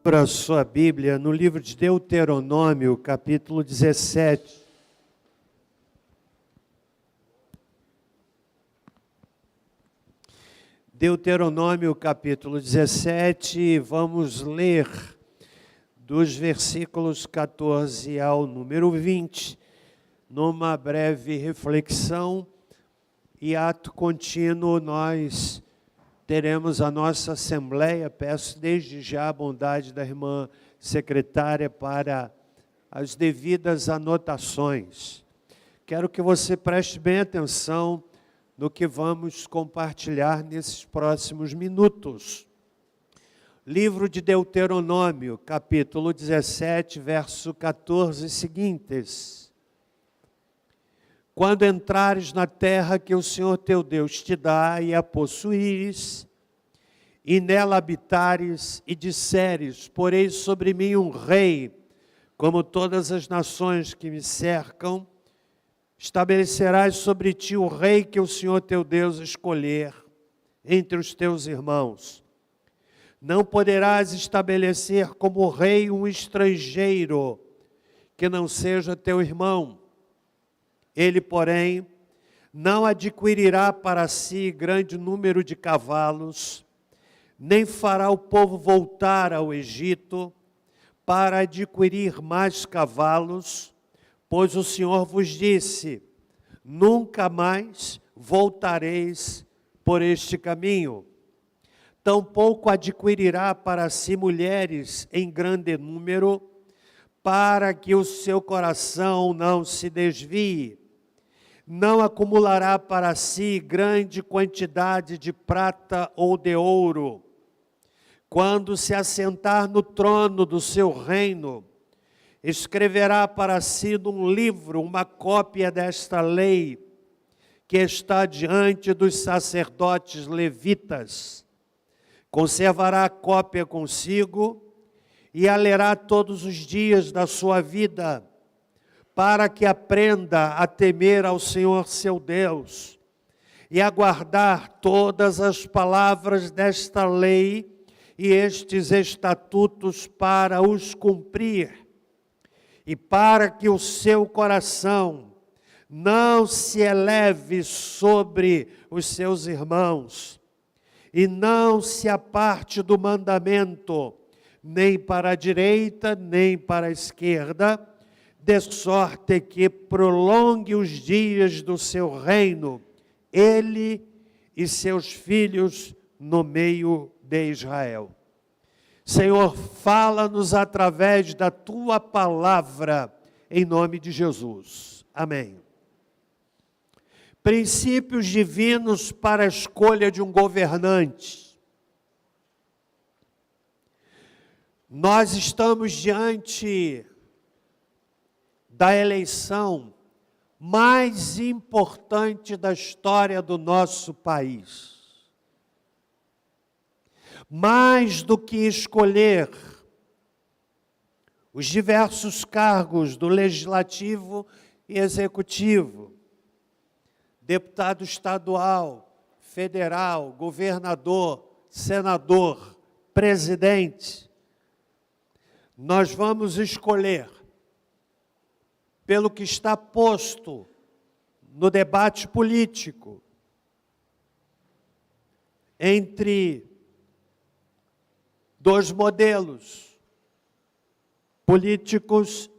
Abra a sua Bíblia no livro de Deuteronômio, capítulo 17. Deuteronômio, capítulo 17, vamos ler dos versículos 14 ao número 20, numa breve reflexão e ato contínuo nós teremos a nossa assembleia. Peço desde já a bondade da irmã secretária para as devidas anotações. Quero que você preste bem atenção no que vamos compartilhar nesses próximos minutos. Livro de Deuteronômio, capítulo 17, verso 14 seguintes. Quando entrares na terra que o Senhor teu Deus te dá e a possuires, e nela habitares e disseres, porei sobre mim um rei, como todas as nações que me cercam, estabelecerás sobre ti o rei que o Senhor teu Deus escolher entre os teus irmãos. Não poderás estabelecer como rei um estrangeiro que não seja teu irmão. Ele, porém, não adquirirá para si grande número de cavalos, nem fará o povo voltar ao Egito para adquirir mais cavalos, pois o Senhor vos disse, nunca mais voltareis por este caminho. Tampouco adquirirá para si mulheres em grande número, para que o seu coração não se desvie. Não acumulará para si grande quantidade de prata ou de ouro. Quando se assentar no trono do seu reino, escreverá para si num livro uma cópia desta lei, que está diante dos sacerdotes levitas. Conservará a cópia consigo e a lerá todos os dias da sua vida, para que aprenda a temer ao Senhor seu Deus e a guardar todas as palavras desta lei e estes estatutos para os cumprir, e para que o seu coração não se eleve sobre os seus irmãos, e não se aparte do mandamento, nem para a direita, nem para a esquerda, de sorte que prolongue os dias do seu reino, ele e seus filhos no meio de Israel. Senhor, fala-nos através da tua palavra, em nome de Jesus. Amém. Princípios divinos para a escolha de um governante. Nós estamos diante da eleição mais importante da história do nosso país. Mais do que escolher os diversos cargos do Legislativo e Executivo, deputado estadual, federal, governador, senador, presidente, nós vamos escolher pelo que está posto no debate político entre dois modelos políticos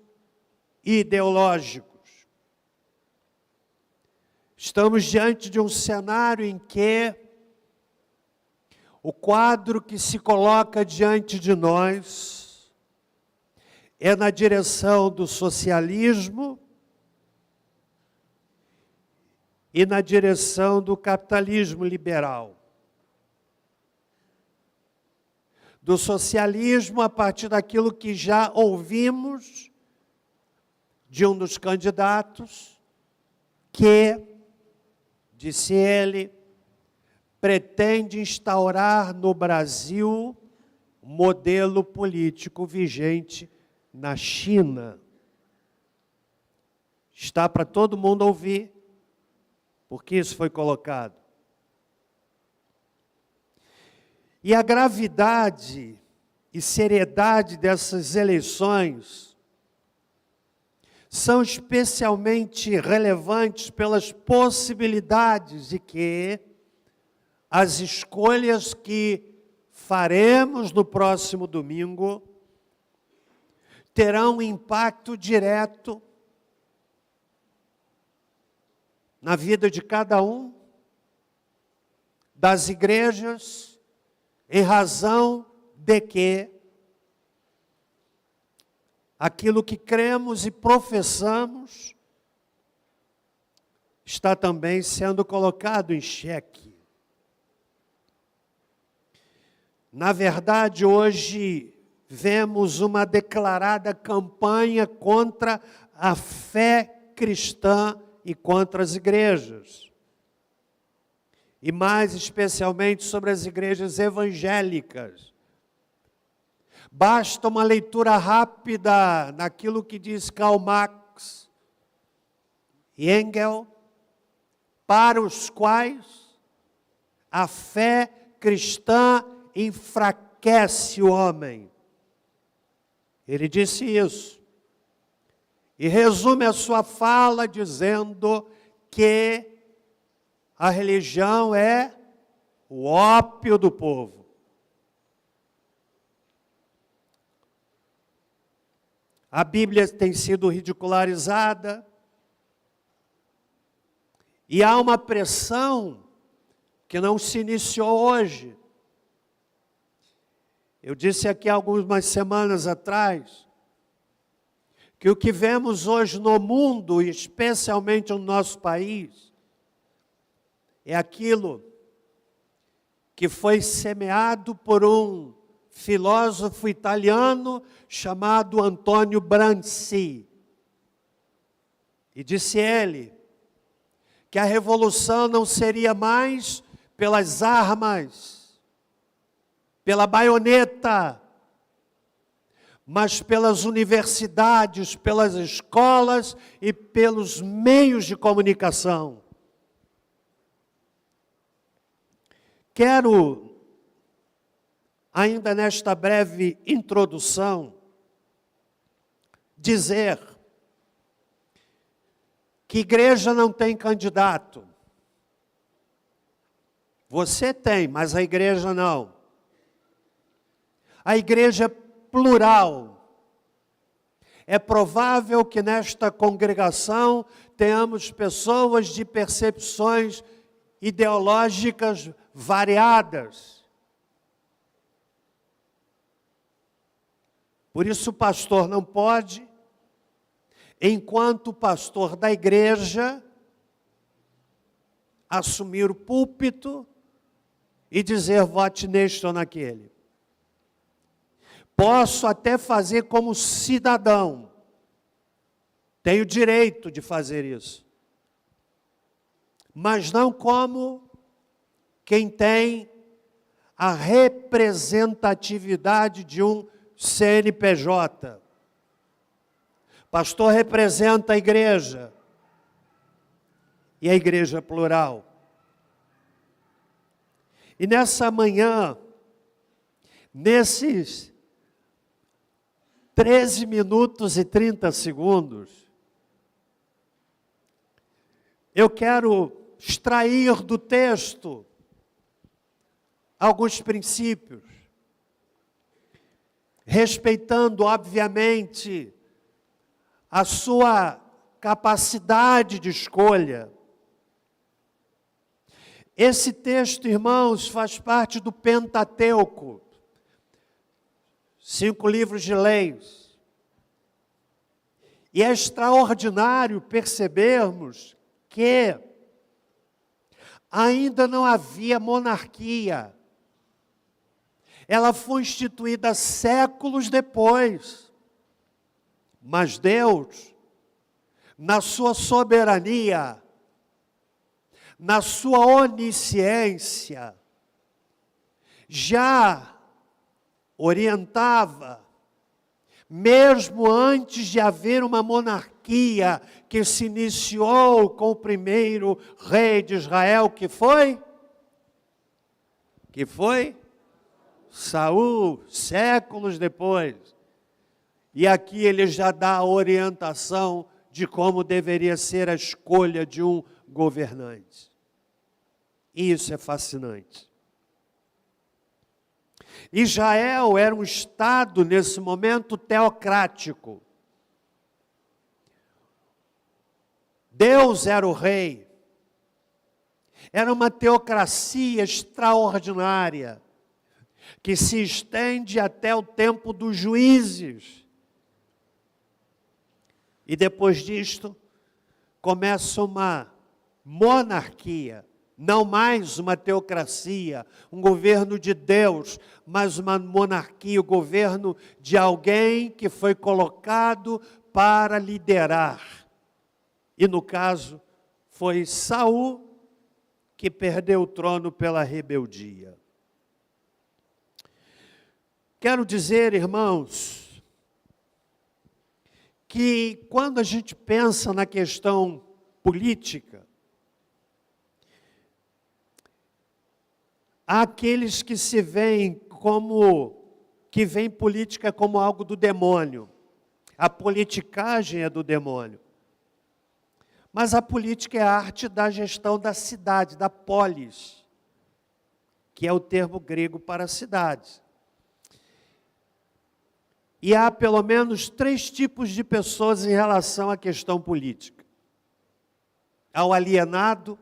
e ideológicos. Estamos diante de um cenário em que o quadro que se coloca diante de nós é na direção do socialismo e na direção do capitalismo liberal. Do socialismo a partir daquilo que já ouvimos de um dos candidatos, que, disse ele, pretende instaurar no Brasil um modelo político vigente na China. Está para todo mundo ouvir, porque isso foi colocado. E a gravidade e seriedade dessas eleições são especialmente relevantes pelas possibilidades de que as escolhas que faremos no próximo domingo terão um impacto direto na vida de cada um, das igrejas, em razão de que aquilo que cremos e professamos está também sendo colocado em xeque. Na verdade, hoje vemos uma declarada campanha contra a fé cristã e contra as igrejas. E mais especialmente sobre as igrejas evangélicas. Basta uma leitura rápida naquilo que diz Karl Marx e Engels, para os quais a fé cristã enfraquece o homem. Ele disse isso. E resume a sua fala dizendo que a religião é o ópio do povo. A Bíblia tem sido ridicularizada e há uma pressão que não se iniciou hoje. Eu disse aqui algumas semanas atrás que o que vemos hoje no mundo, e especialmente no nosso país, é aquilo que foi semeado por um filósofo italiano chamado Antonio Gramsci. E disse ele que a revolução não seria mais pelas armas, pela baioneta, mas pelas universidades, pelas escolas e pelos meios de comunicação. Quero, ainda nesta breve introdução, dizer que igreja não tem candidato. Você tem, mas a igreja não. A igreja é plural. É provável que nesta congregação tenhamos pessoas de percepções ideológicas variadas. Por isso o pastor não pode, enquanto pastor da igreja, assumir o púlpito e dizer vote neste ou naquele. Posso até fazer como cidadão, tenho direito de fazer isso, mas não como quem tem a representatividade de um CNPJ. Pastor representa a igreja, e a igreja é plural. E nessa manhã, nesses 13 minutos e 30 segundos, eu quero extrair do texto alguns princípios, respeitando, obviamente, a sua capacidade de escolha. Esse texto, irmãos, faz parte do Pentateuco, 5 livros de leis. E é extraordinário percebermos que ainda não havia monarquia. Ela foi instituída séculos depois. Mas Deus, na sua soberania, na sua onisciência, já orientava, mesmo antes de haver uma monarquia que se iniciou com o primeiro rei de Israel, que foi? Saul, séculos depois. E aqui ele já dá a orientação de como deveria ser a escolha de um governante. Isso é fascinante. Israel era um estado, nesse momento, teocrático. Deus era o rei. Era uma teocracia extraordinária, que se estende até o tempo dos juízes. E depois disto, começa uma monarquia, não mais uma teocracia, um governo de Deus, mas uma monarquia, o governo de alguém que foi colocado para liderar. E no caso, foi Saul que perdeu o trono pela rebeldia. Quero dizer, irmãos, que quando a gente pensa na questão política, há aqueles que se veem que veem política como algo do demônio. A politicagem é do demônio. Mas a política é a arte da gestão da cidade, da polis, que é o termo grego para cidade. E há pelo menos 3 tipos de pessoas em relação à questão política. Ao alienado,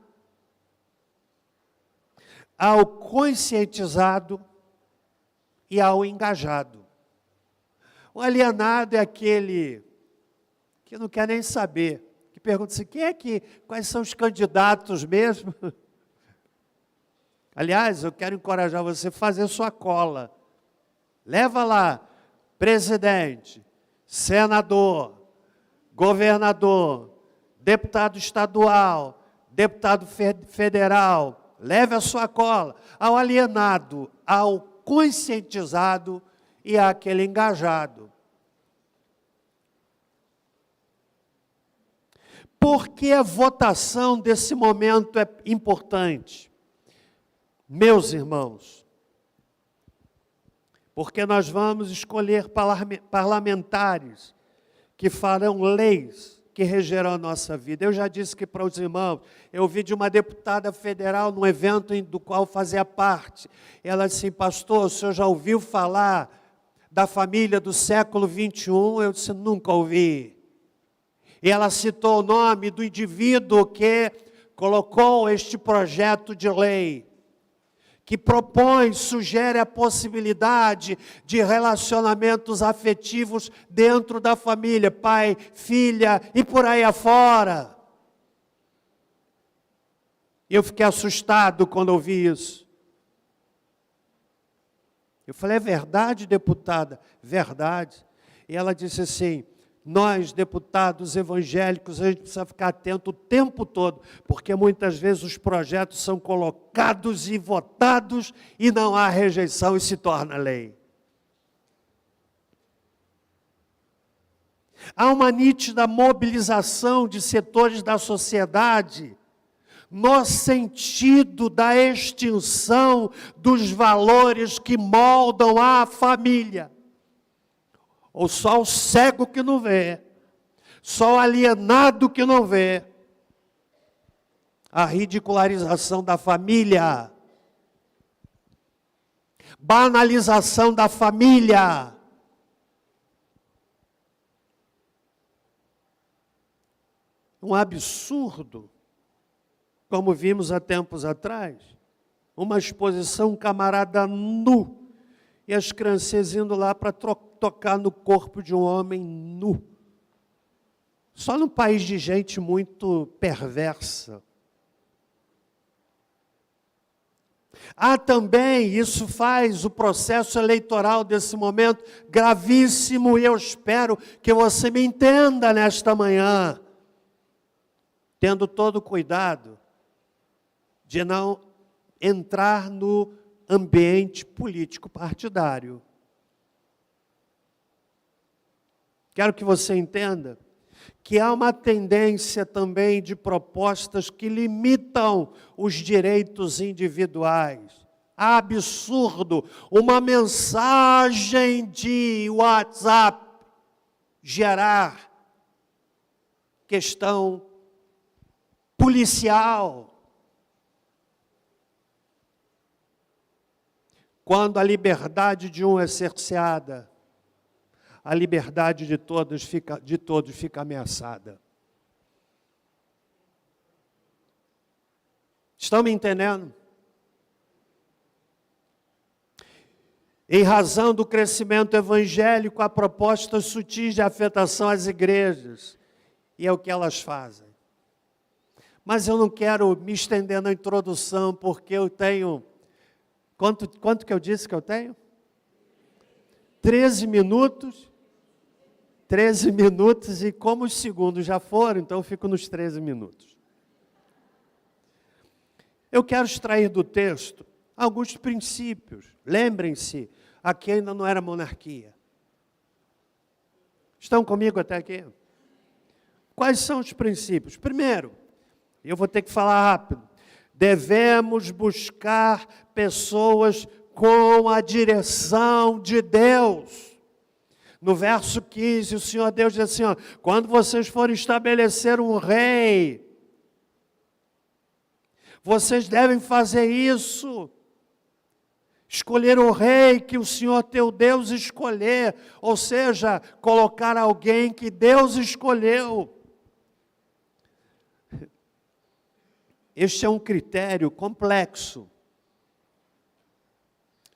ao conscientizado e ao engajado. O alienado é aquele que não quer nem saber, que pergunta assim, quais são os candidatos mesmo? Aliás, eu quero encorajar você a fazer sua cola. Leva lá, presidente, senador, governador, deputado estadual, deputado federal, leve a sua cola. Ao alienado, ao conscientizado e àquele engajado. Por que a votação desse momento é importante? Meus irmãos, porque nós vamos escolher parlamentares que farão leis que regerão a nossa vida. Eu já disse que para os irmãos, eu ouvi de uma deputada federal num evento do qual fazia parte. Ela disse, pastor, o senhor já ouviu falar da família do século 21? Eu disse, nunca ouvi. E ela citou o nome do indivíduo que colocou este projeto de lei, que propõe, sugere a possibilidade de relacionamentos afetivos dentro da família, pai, filha e por aí afora. Eu fiquei assustado quando ouvi isso. Eu falei, é verdade, deputada? Verdade. E ela disse assim, nós, deputados evangélicos, a gente precisa ficar atento o tempo todo, porque muitas vezes os projetos são colocados e votados e não há rejeição e se torna lei. Há uma nítida mobilização de setores da sociedade no sentido da extinção dos valores que moldam a família. Ou só o cego que não vê, só o alienado que não vê. A ridicularização da família, banalização da família. Um absurdo, como vimos há tempos atrás, uma exposição, um camarada nu, e as crianças indo lá para tocar no corpo de um homem nu. Só num país de gente muito perversa. Há também, isso faz o processo eleitoral desse momento gravíssimo, e eu espero que você me entenda nesta manhã, tendo todo cuidado de não entrar no ambiente político partidário. Quero que você entenda que há uma tendência também de propostas que limitam os direitos individuais. absurdo uma mensagem de WhatsApp gerar questão policial. Quando a liberdade de um é cerceada, a liberdade de todos fica ameaçada. Estão me entendendo? Em razão do crescimento evangélico, há propostas sutis de afetação às igrejas, e é o que elas fazem. Mas eu não quero me estender na introdução, porque eu tenho... Quanto que eu disse que eu tenho? 13 minutos. 13 minutos, e como os segundos já foram, então eu fico nos 13 minutos. Eu quero extrair do texto alguns princípios. Lembrem-se, aqui ainda não era monarquia. Estão comigo até aqui? Quais são os princípios? Primeiro, eu vou ter que falar rápido. Devemos buscar pessoas com a direção de Deus. No verso 15, o Senhor Deus diz assim, ó, quando vocês forem estabelecer um rei, vocês devem fazer isso. Escolher o rei que o Senhor teu Deus escolher, ou seja, colocar alguém que Deus escolheu. Este é um critério complexo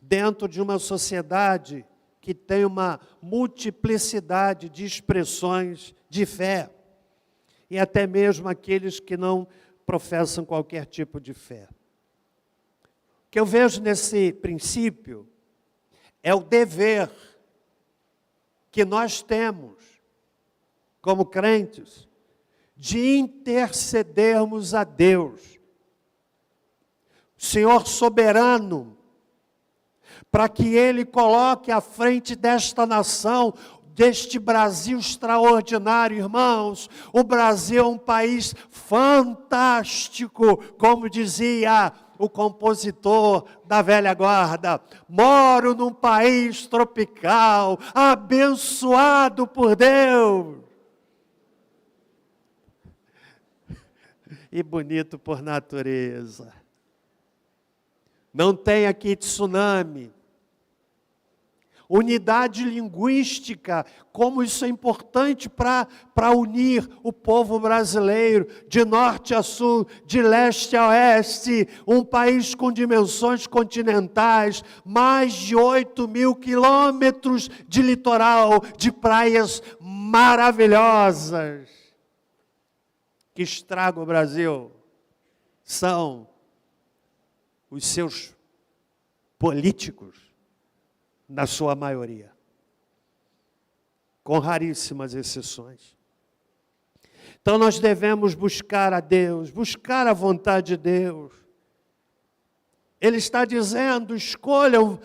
dentro de uma sociedade que tem uma multiplicidade de expressões de fé, e até mesmo aqueles que não professam qualquer tipo de fé. O que eu vejo nesse princípio é o dever que nós temos, como crentes, de intercedermos a Deus, Senhor soberano, para que Ele coloque à frente desta nação, deste Brasil extraordinário, irmãos. O Brasil é um país fantástico, como dizia o compositor da velha guarda. Moro num país tropical, abençoado por Deus. E bonito por natureza. Não tem aqui tsunami. Unidade linguística, como isso é importante para unir o povo brasileiro, de norte a sul, de leste a oeste, um país com dimensões continentais, mais de 8.000 quilômetros de litoral, de praias maravilhosas. Que estraga o Brasil são os seus políticos, na sua maioria, com raríssimas exceções. Então nós devemos buscar a Deus, buscar a vontade de Deus. Ele está dizendo, escolham,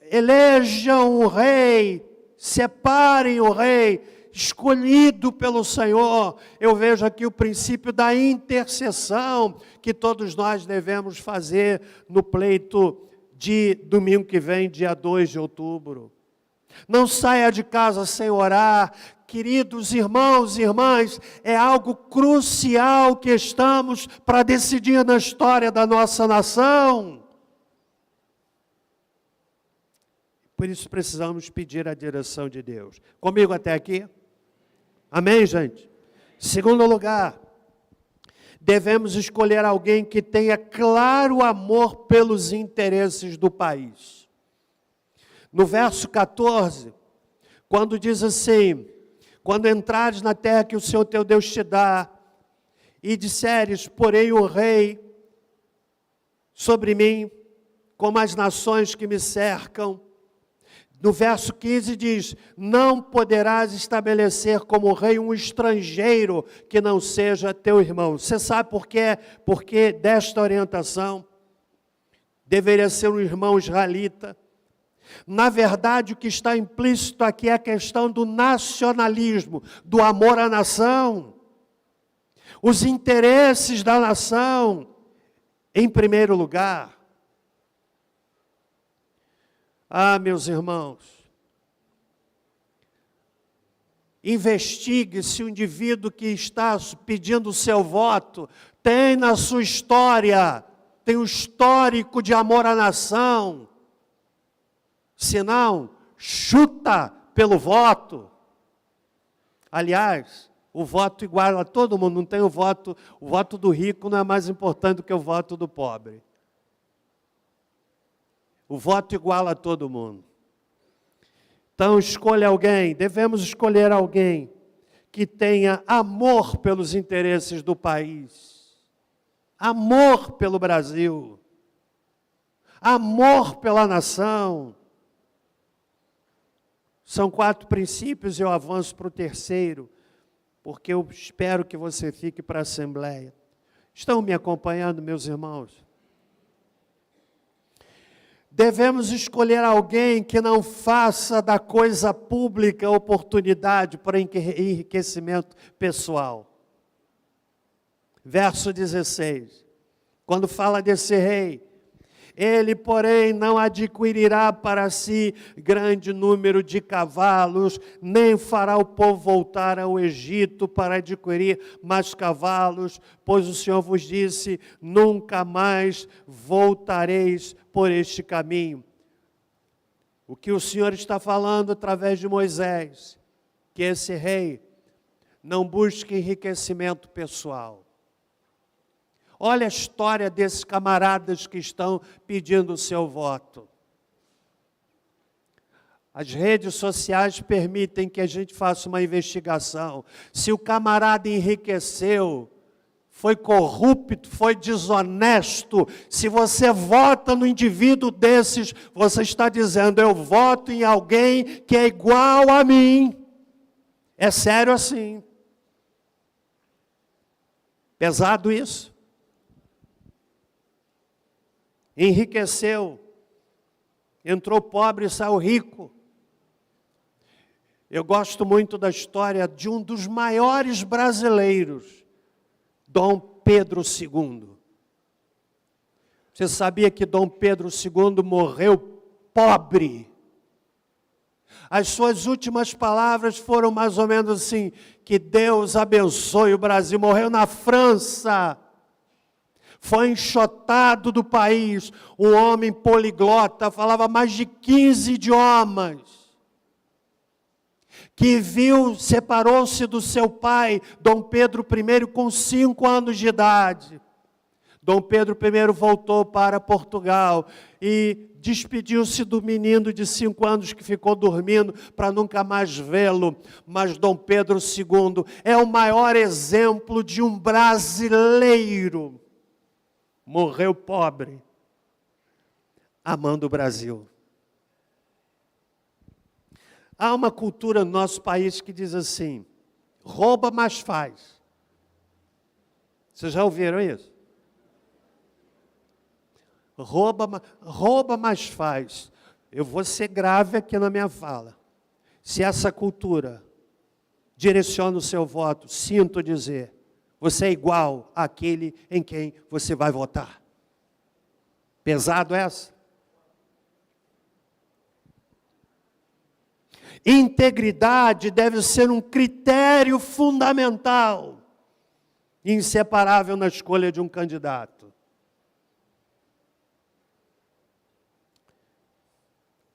elejam o rei, separem o rei, escolhido pelo Senhor. Eu vejo aqui o princípio da intercessão, que todos nós devemos fazer no pleito de domingo que vem, dia 2 de outubro. Não saia de casa sem orar. Queridos irmãos e irmãs, é algo crucial que estamos para decidir na história da nossa nação. Por isso precisamos pedir a direção de Deus. Comigo até aqui? Amém, gente? Segundo lugar, devemos escolher alguém que tenha claro amor pelos interesses do país. No verso 14, quando diz assim, quando entrares na terra que o Senhor teu Deus te dá, e disseres, porém o rei sobre mim, como as nações que me cercam. No verso 15 diz, não poderás estabelecer como rei um estrangeiro que não seja teu irmão. Você sabe por quê? Porque desta orientação deveria ser um irmão israelita. Na verdade, o que está implícito aqui é a questão do nacionalismo, do amor à nação. Os interesses da nação, em primeiro lugar. Ah, meus irmãos, investigue se o indivíduo que está pedindo o seu voto tem na sua história, tem um histórico de amor à nação. Se não, chuta pelo voto. Aliás, o voto iguala a todo mundo, não tem o voto do rico não é mais importante do que o voto do pobre. O voto iguala a todo mundo. Então, escolha alguém, devemos escolher alguém que tenha amor pelos interesses do país, amor pelo Brasil, amor pela nação. São 4 princípios, eu avanço para o terceiro, porque eu espero que você fique para a Assembleia. Estão me acompanhando, meus irmãos? Devemos escolher alguém que não faça da coisa pública oportunidade para enriquecimento pessoal. Verso 16, quando fala desse rei, ele, porém, não adquirirá para si grande número de cavalos, nem fará o povo voltar ao Egito para adquirir mais cavalos, pois o Senhor vos disse, nunca mais voltareis por este caminho. O que o Senhor está falando através de Moisés, que esse rei não busque enriquecimento pessoal. Olha a história desses camaradas que estão pedindo o seu voto. As redes sociais permitem que a gente faça uma investigação. Se o camarada enriqueceu, foi corrupto, foi desonesto, se você vota no indivíduo desses, você está dizendo, eu voto em alguém que é igual a mim. É sério assim. Pesado isso. Enriqueceu, entrou pobre e saiu rico. Eu gosto muito da história de um dos maiores brasileiros, Dom Pedro II. Você sabia que Dom Pedro II morreu pobre? As suas últimas palavras foram mais ou menos assim, que Deus abençoe o Brasil. Morreu na França. Foi enxotado do país, um homem poliglota, falava mais de 15 idiomas, que separou-se do seu pai, Dom Pedro I, com 5 anos de idade. Dom Pedro I voltou para Portugal e despediu-se do menino de 5 anos que ficou dormindo para nunca mais vê-lo. Mas Dom Pedro II é o maior exemplo de um brasileiro. Morreu pobre, amando o Brasil. Há uma cultura no nosso país que diz assim, rouba, mas faz. Vocês já ouviram isso? Rouba, mas faz. Eu vou ser grave aqui na minha fala. Se essa cultura direciona o seu voto, sinto dizer, você é igual àquele em quem você vai votar. Pesado essa? Integridade deve ser um critério fundamental, inseparável na escolha de um candidato.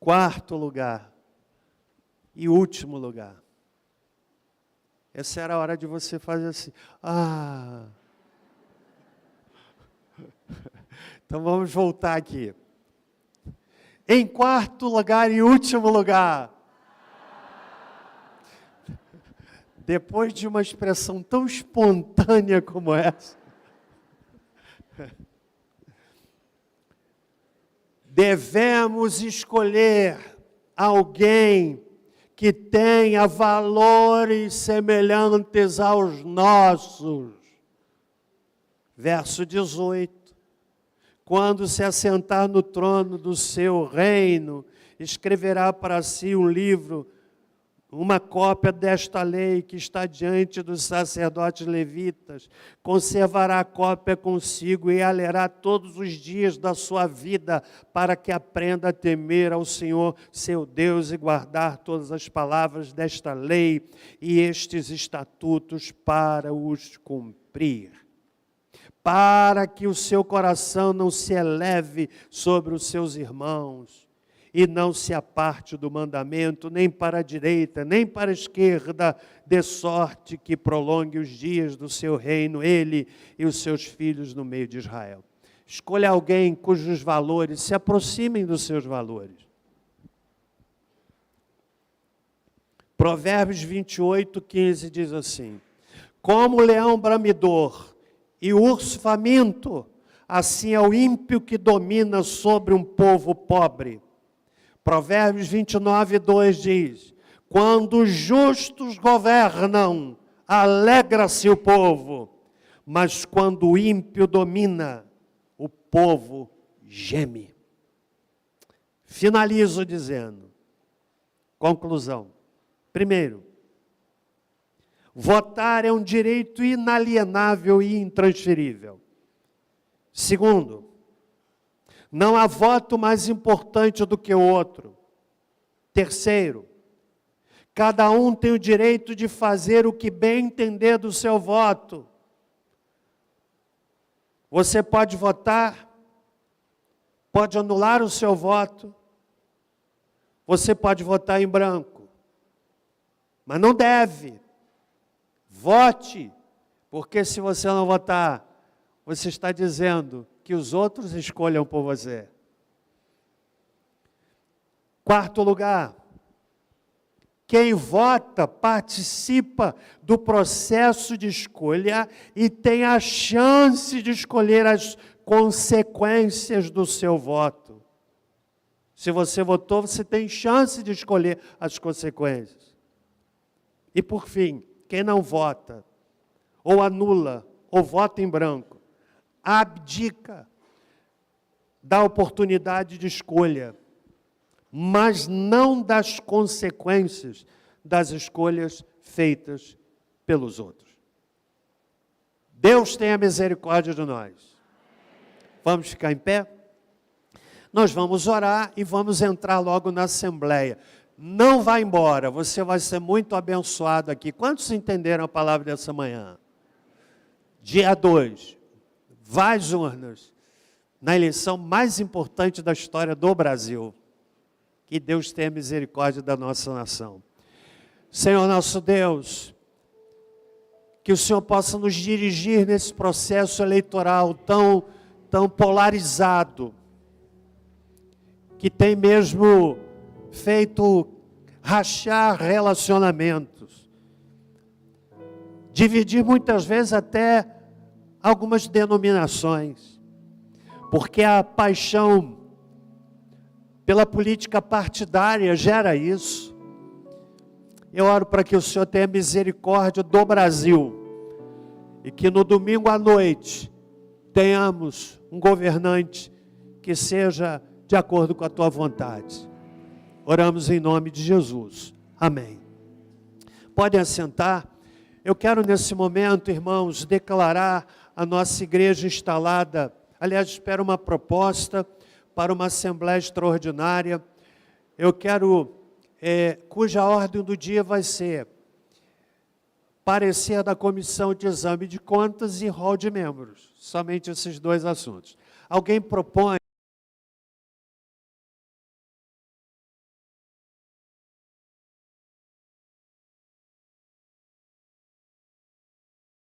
4º lugar e último lugar. Essa era a hora de você fazer assim. Então vamos voltar aqui. Em 4º lugar e último lugar. Depois de uma expressão tão espontânea como essa, devemos escolher alguém que tenha valores semelhantes aos nossos. Verso 18. Quando se assentar no trono do seu reino, escreverá para si um livro, uma cópia desta lei que está diante dos sacerdotes levitas, conservará a cópia consigo e a lerá todos os dias da sua vida, para que aprenda a temer ao Senhor, seu Deus, e guardar todas as palavras desta lei e estes estatutos para os cumprir. Para que o seu coração não se eleve sobre os seus irmãos, e não se aparte do mandamento, nem para a direita, nem para a esquerda, de sorte que prolongue os dias do seu reino, ele e os seus filhos no meio de Israel. Escolha alguém cujos valores se aproximem dos seus valores. Provérbios 28, 15 diz assim: como o leão bramidor e o urso faminto, assim é o ímpio que domina sobre um povo pobre. Provérbios 29, 2 diz: quando os justos governam, alegra-se o povo, mas quando o ímpio domina, o povo geme. Finalizo dizendo, conclusão. Primeiro, votar é um direito inalienável e intransferível. Segundo, não há voto mais importante do que o outro. Terceiro, cada um tem o direito de fazer o que bem entender do seu voto. Você pode votar, pode anular o seu voto, você pode votar em branco, mas não deve. Vote, porque se você não votar, você está dizendo que os outros escolham por você. Quarto lugar, quem vota participa do processo de escolha e tem a chance de escolher as consequências do seu voto. Se você votou, você tem chance de escolher as consequências. E por fim, quem não vota, ou anula, ou vota em branco, abdica da oportunidade de escolha, mas não das consequências das escolhas feitas pelos outros. Deus tenha misericórdia de nós. Vamos ficar em pé? Nós vamos orar e vamos entrar logo na assembleia. Não vá embora, você vai ser muito abençoado aqui. Quantos entenderam a palavra dessa manhã? Dia 2. Vai às urnas, na eleição mais importante da história do Brasil. Que Deus tenha misericórdia da nossa nação. Senhor nosso Deus, que o Senhor possa nos dirigir nesse processo eleitoral tão polarizado, que tem mesmo feito rachar relacionamentos, dividir muitas vezes até algumas denominações, porque a paixão pela política partidária gera isso. Eu oro para que o Senhor tenha misericórdia do Brasil e que no domingo à noite tenhamos um governante que seja de acordo com a tua vontade. Oramos em nome de Jesus. Amém. Podem assentar. Eu quero nesse momento, irmãos, declarar a nossa igreja instalada. Aliás, espero uma proposta para uma assembleia extraordinária. Eu quero, cuja ordem do dia vai ser parecer da comissão de exame de contas e rol de membros. Somente esses dois assuntos. Alguém propõe